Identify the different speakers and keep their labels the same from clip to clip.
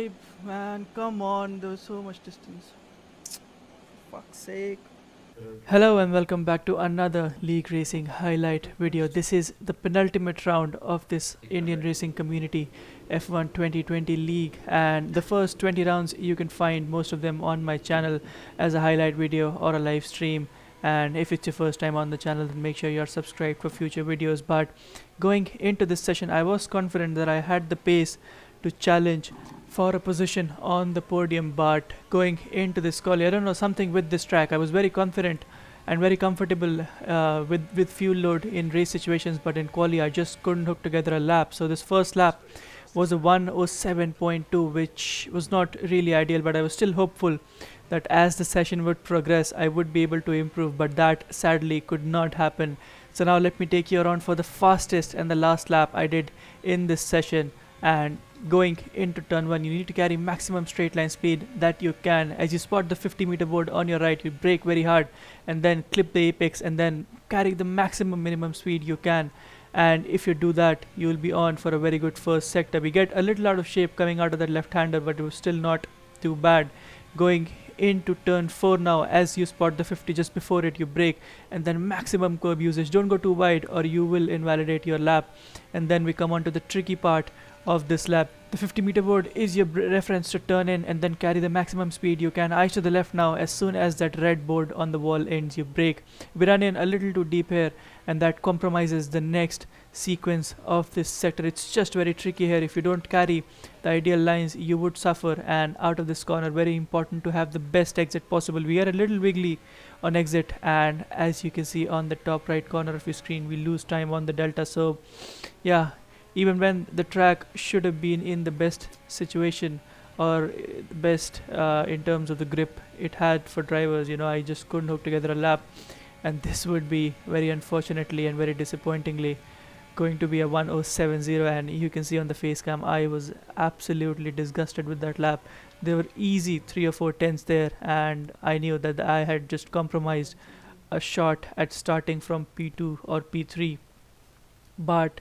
Speaker 1: Why, man? Come on, there was so much distance. Fuck's sake. Hello and welcome back to another League Racing highlight video. This is the penultimate round of this Indian racing community F1 2020 League, and the first 20 rounds you can find most of them on my channel as a highlight video or a live stream. And if it's your first time on the channel, then make sure you're subscribed for future videos. But going into this session, I was confident that I had the pace to challenge for a position on the podium, but going into this quali, I don't know, something with this track, I was very confident and very comfortable with fuel load in race situations, but in quali I just couldn't hook together a lap. So this first lap was a 107.2, which was not really ideal, but I was still hopeful that as the session would progress I would be able to improve, but that sadly could not happen. So now let me take you around for the fastest and the last lap I did in this session. And going into turn 1, you need to carry maximum straight line speed that you can. As you spot the 50-meter board on your right, you brake very hard and then clip the apex and then carry the maximum minimum speed you can. And if you do that, you will be on for a very good first sector. We get a little out of shape coming out of that left-hander, but it was still not too bad. Going into turn 4 now, as you spot the 50 just before it, you brake and then maximum curb usage. Don't go too wide or you will invalidate your lap. And then we come on to the tricky part of this lap. The 50-meter board is your reference to turn in and then carry the maximum speed you can. Eyes to the left now. As soon as that red board on the wall ends, you brake. We run in a little too deep here, and that compromises the next sequence of this sector. It's just very tricky here. If you don't carry the ideal lines, you would suffer. And out of this corner, very important to have the best exit possible. We are a little wiggly on exit, and as you can see on the top right corner of your screen, we lose time on the delta. So yeah, even when the track should have been in the best situation or best in terms of the grip it had for drivers, I just couldn't hook together a lap, and this would be very unfortunately and very disappointingly going to be a 1070. And you can see on the face cam I was absolutely disgusted with that lap. There were easy 3 or 4 tenths there, and I knew that I had just compromised a shot at starting from P2 or P3. But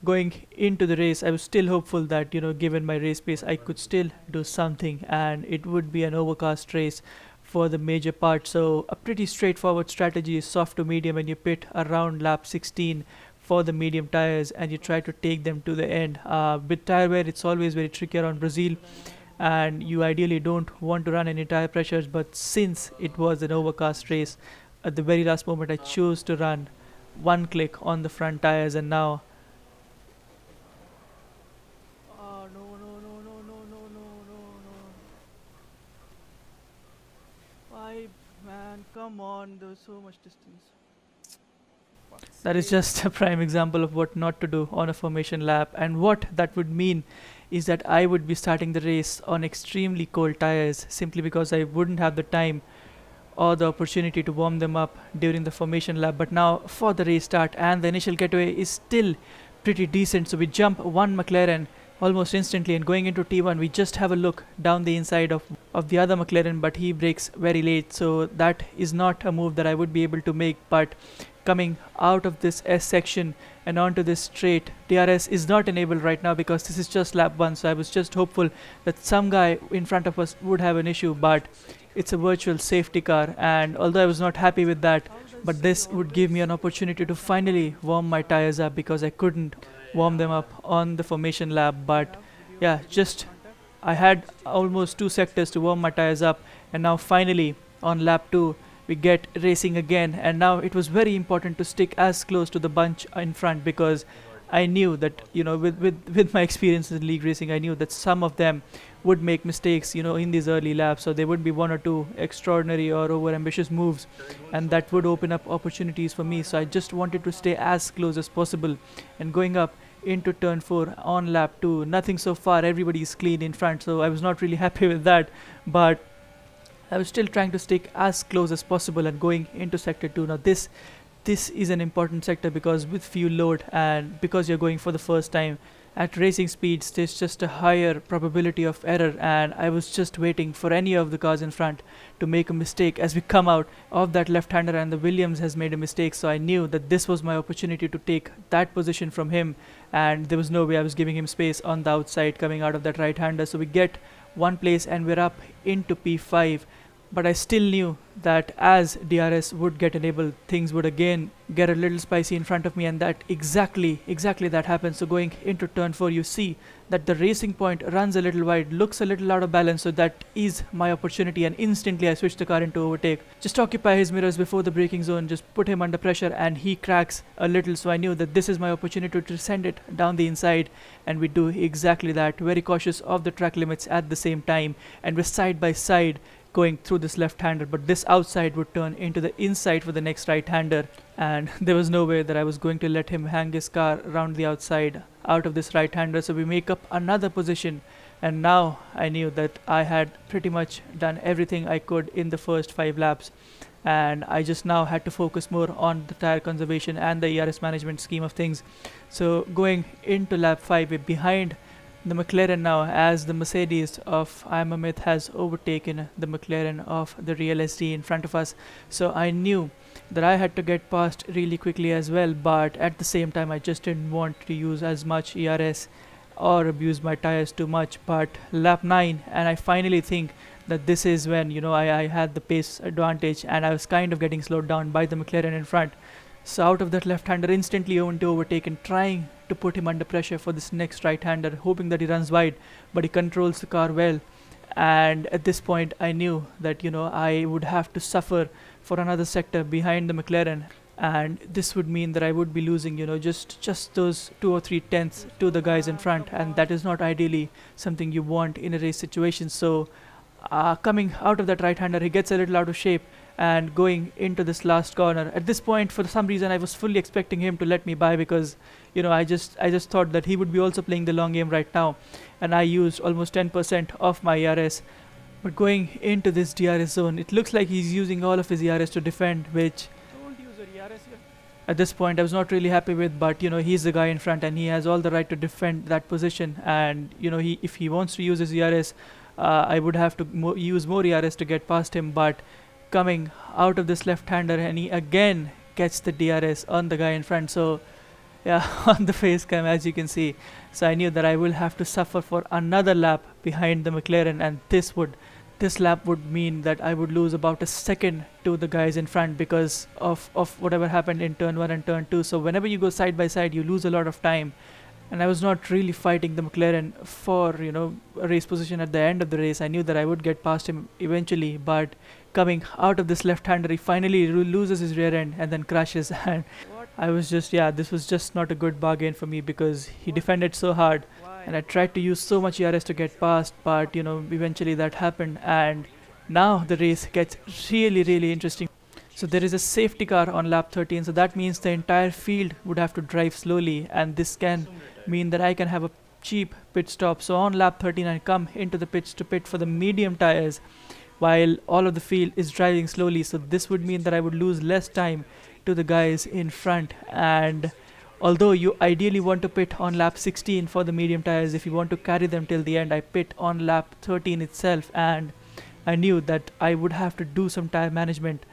Speaker 1: going into the race, I was still hopeful that, given my race pace, I could still do something, and it would be an overcast race for the major part. So a pretty straightforward strategy is soft to medium, and you pit around lap 16 for the medium tires, and you try to take them to the end. With tire wear, it's always very tricky around Brazil, and you ideally don't want to run any tire pressures, but since it was an overcast race, at the very last moment I chose to run one click on the front tires. And now why, man? Come on, there was so much distance. That is just a prime example of what not to do on a formation lap. And what that would mean is that I would be starting the race on extremely cold tires simply because I wouldn't have the time or the opportunity to warm them up during the formation lap. But now for the race start, and the initial getaway is still pretty decent, so we jump one McLaren almost instantly, and going into T1 we just have a look down the inside of the other McLaren, but he brakes very late, so that is not a move that I would be able to make. But coming out of this S section and onto this straight, DRS is not enabled right now because this is just lap 1, so I was just hopeful that some guy in front of us would have an issue, but it's a virtual safety car. And although I was not happy with that, but this would give me an opportunity to finally warm my tires up because I couldn't warm them up on the formation lap. But yeah, just I had almost 2 sectors to warm my tires up, and now finally on lap 2 we get racing again. And now it was very important to stick as close to the bunch in front because I knew that, with my experience in league racing, I knew that some of them would make mistakes, in these early laps. So there would be 1 or 2 extraordinary or over ambitious moves, and that would open up opportunities for me. So I just wanted to stay as close as possible. And going up into turn 4 on lap 2, nothing so far, everybody is clean in front, so I was not really happy with that, but I was still trying to stick as close as possible. And going into sector 2 now, this is an important sector because with fuel load and because you're going for the first time, At racing speeds, there's just a higher probability of error, and I was just waiting for any of the cars in front to make a mistake as we come out of that left-hander, and the Williams has made a mistake. So I knew that this was my opportunity to take that position from him, and there was no way I was giving him space on the outside coming out of that right-hander. So we get one place and we're up into P5. But I still knew that as DRS would get enabled, things would again get a little spicy in front of me, and that exactly that happened. So going into turn 4, you see that the racing point runs a little wide, looks a little out of balance, so that is my opportunity, and instantly I switch the car into overtake. Just occupy his mirrors before the braking zone, just put him under pressure, and he cracks a little, so I knew that this is my opportunity to send it down the inside, and we do exactly that. Very cautious of the track limits at the same time, and we're side by side going through this left-hander, but this outside would turn into the inside for the next right-hander, and there was no way that I was going to let him hang his car around the outside out of this right-hander. So we make up another position, and now I knew that I had pretty much done everything I could in the first 5 laps, and I just now had to focus more on the tire conservation and the ERS management scheme of things. So going into lap 5, we're behind the McLaren now, as the Mercedes of I'm a Myth has overtaken the McLaren of the Real SD in front of us. So I knew that I had to get past really quickly as well, but at the same time I just didn't want to use as much ERS or abuse my tires too much. But lap 9, and I finally think that this is when I had the pace advantage, and I was kind of getting slowed down by the McLaren in front. So out of that left-hander, instantly went to overtake and trying to put him under pressure for this next right-hander, hoping that he runs wide, but he controls the car well. And at this point I knew that I would have to suffer for another sector behind the McLaren, and this would mean that I would be losing just those 2 or 3 tenths to the guys in front, and that is not ideally something you want in a race situation. So coming out of that right-hander, he gets a little out of shape and going into this last corner. At this point, for some reason, I was fully expecting him to let me by, because I just thought that he would be also playing the long game right now, and I used almost 10% of my ERS. But going into this DRS zone, it looks like he's using all of his ERS to defend, which
Speaker 2: Don't use your ERS here.
Speaker 1: at this point I was not really happy with. But he's the guy in front, and he has all the right to defend that position, and if he wants to use his ERS, I would have to use more ERS to get past him. But coming out of this left-hander, and he again gets the DRS on the guy in front. So yeah, on the face cam, as you can see. So I knew that I will have to suffer for another lap behind the McLaren, and this lap would mean that I would lose about a second to the guys in front because of whatever happened in turn 1 and turn 2. So whenever you go side by side, you lose a lot of time, and I was not really fighting the McLaren for a race position at the end of the race. I knew that I would get past him eventually, but coming out of this left-hander, he finally loses his rear end and then crashes. And I was just, this was just not a good bargain for me, because he defended so hard, and I tried to use so much ERS to get past, but eventually that happened, and now the race gets really interesting. So there is a safety car on lap 13, so that means the entire field would have to drive slowly, and this can mean that I can have a cheap pit stop. So on lap 13, I come into the pits to pit for the medium tires, while all of the field is driving slowly. So this would mean that I would lose less time to the guys in front, and although you ideally want to pit on lap 16 for the medium tires, if you want to carry them till the end, I pit on lap 13 itself, and I knew that I would have to do some tire management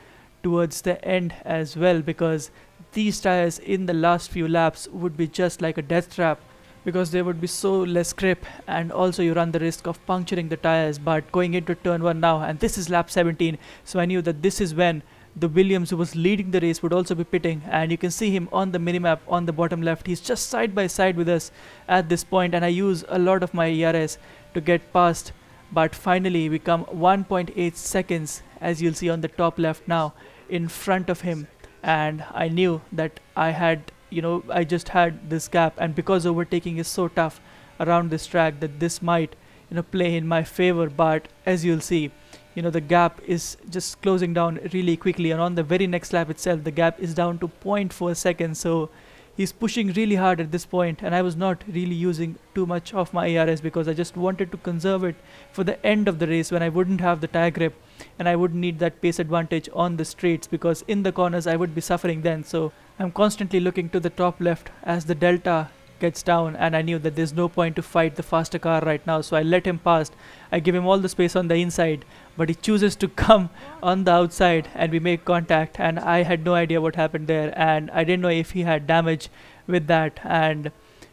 Speaker 1: towards the end as well, because these tires in the last few laps would be just like a death trap, because there would be so less grip, and also you run the risk of puncturing the tires. But going into turn 1 now, and this is lap 17, so I knew that this is when the Williams, who was leading the race, would also be pitting, and you can see him on the minimap on the bottom left. He's just side by side with us at this point, and I use a lot of my ERS to get past. But finally we come 1.8 seconds, as you'll see on the top left now, in front of him, and I knew that I had I just had this gap, and because overtaking is so tough around this track, that this might play in my favor. But as you'll see, the gap is just closing down really quickly, and on the very next lap itself the gap is down to 0.4 seconds. So he's pushing really hard at this point, and I was not really using too much of my ARS, because I just wanted to conserve it for the end of the race, when I wouldn't have the tire grip and I wouldn't need that pace advantage on the straights, because in the corners I would be suffering then. So I'm constantly looking to the top left as the delta gets down, and I knew that there's no point to fight the faster car right now, so I let him past. I give him all the space on the inside, but he chooses to come on the outside, and we make contact, and I had no idea what happened there, and I didn't know if he had damage with that. And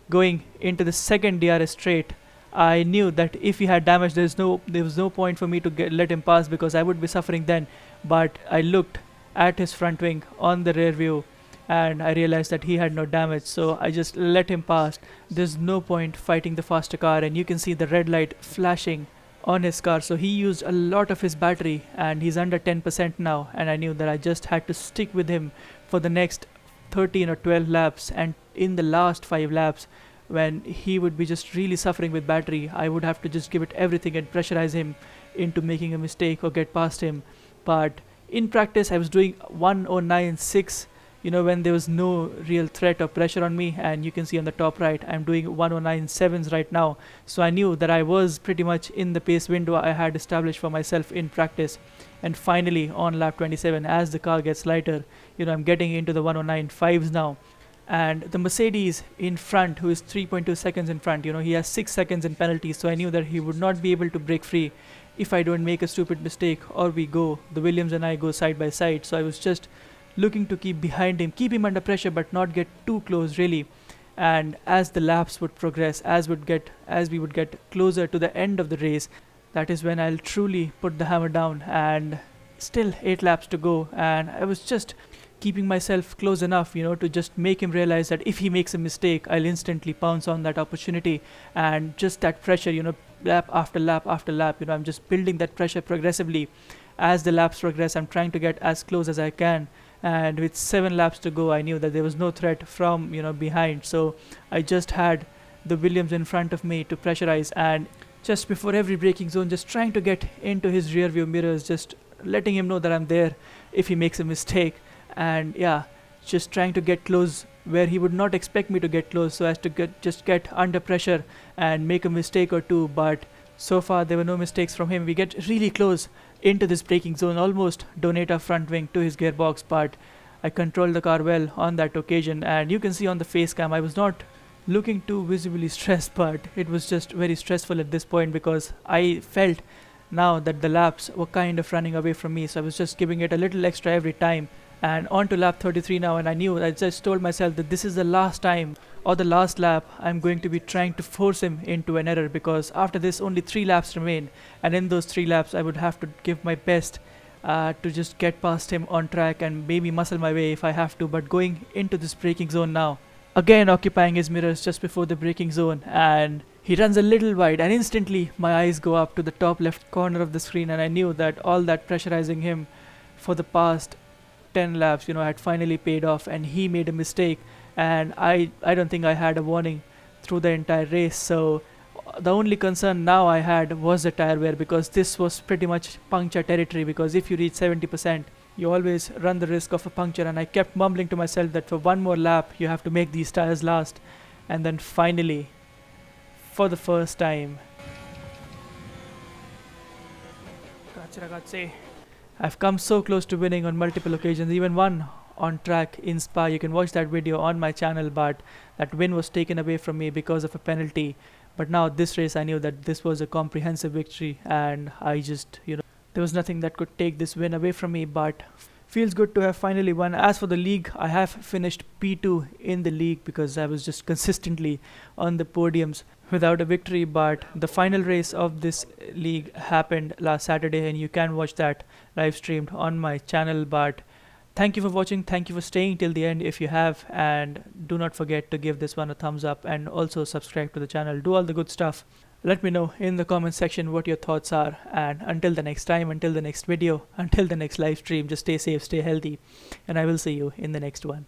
Speaker 1: going into the second DRS straight, I knew that if he had damage, there was no point for me to let him pass, because I would be suffering then. But I looked at his front wing on the rear view, and I realized that he had no damage, so I just let him pass. There's no point fighting the faster car, and you can see the red light flashing on his car, so he used a lot of his battery, and he's under 10% now, and I knew that I just had to stick with him for the next 13 or 12 laps. And in the last 5 laps, when he would be just really suffering with battery, I would have to just give it everything and pressurize him into making a mistake or get past him. But in practice, I was doing 109.6, when there was no real threat or pressure on me. And you can see on the top right, I'm doing 109.7s right now, so I knew that I was pretty much in the pace window I had established for myself in practice. And finally, on lap 27, as the car gets lighter, I'm getting into the 109.5s now. And the Mercedes in front, who is 3.2 seconds in front, he has 6 seconds in penalty, so I knew that he would not be able to break free if I don't make a stupid mistake, or the Williams and I go side by side. So I was just looking to keep behind him, keep him under pressure, but not get too close really. And as the laps would progress, as we would get closer to the end of the race, that is when I'll truly put the hammer down. And still 8 laps to go, and I was just keeping myself close enough, to just make him realize that if he makes a mistake, I'll instantly pounce on that opportunity. And just that pressure, lap after lap after lap, I'm just building that pressure progressively. As the laps progress, I'm trying to get as close as I can. And with 7 laps to go, I knew that there was no threat from, behind. So I just had the Williams in front of me to pressurize, and just before every braking zone, just trying to get into his rear view mirrors, just letting him know that I'm there if he makes a mistake. And yeah, just trying to get close where he would not expect me to get close, so as to get under pressure and make a mistake or two. But so far there were no mistakes from him. We get really close into this braking zone, almost donate our front wing to his gearbox, but I controlled the car well on that occasion. And you can see on the face cam, I was not looking too visibly stressed, but it was just very stressful at this point, because I felt now that the laps were kind of running away from me, so I was just giving it a little extra every time. And on to lap 33 now, and I just told myself that this is the last time, or the last lap, I'm going to be trying to force him into an error, because after this only 3 laps remain, and in those 3 laps I would have to give my best to just get past him on track and maybe muscle my way if I have to. But going into this braking zone now, again occupying his mirrors just before the braking zone, and he runs a little wide, and instantly my eyes go up to the top left corner of the screen, and I knew that all that pressurizing him for the past 10 laps, had finally paid off, and he made a mistake. And I don't think I had a warning through the entire race, so the only concern now I had was the tire wear, because this was pretty much puncture territory, because if you reach 70%, you always run the risk of a puncture. And I kept mumbling to myself that for one more lap you have to make these tires last. And then finally, for the first time, I've come so close to winning on multiple occasions, even one on track in Spa. You can watch that video on my channel, but that win was taken away from me because of a penalty. But now this race, I knew that this was a comprehensive victory, and I just, there was nothing that could take this win away from me. But feels good to have finally won. As for the league, I have finished P2 in the league, because I was just consistently on the podiums without a victory. But the final race of this league happened last Saturday, and you can watch that live streamed on my channel. But thank you for watching, thank you for staying till the end if you have, and do not forget to give this one a thumbs up, and also subscribe to the channel. Do all the good stuff. Let me know in the comment section what your thoughts are, and until the next time, until the next video, until the next live stream, just stay safe, stay healthy, and I will see you in the next one.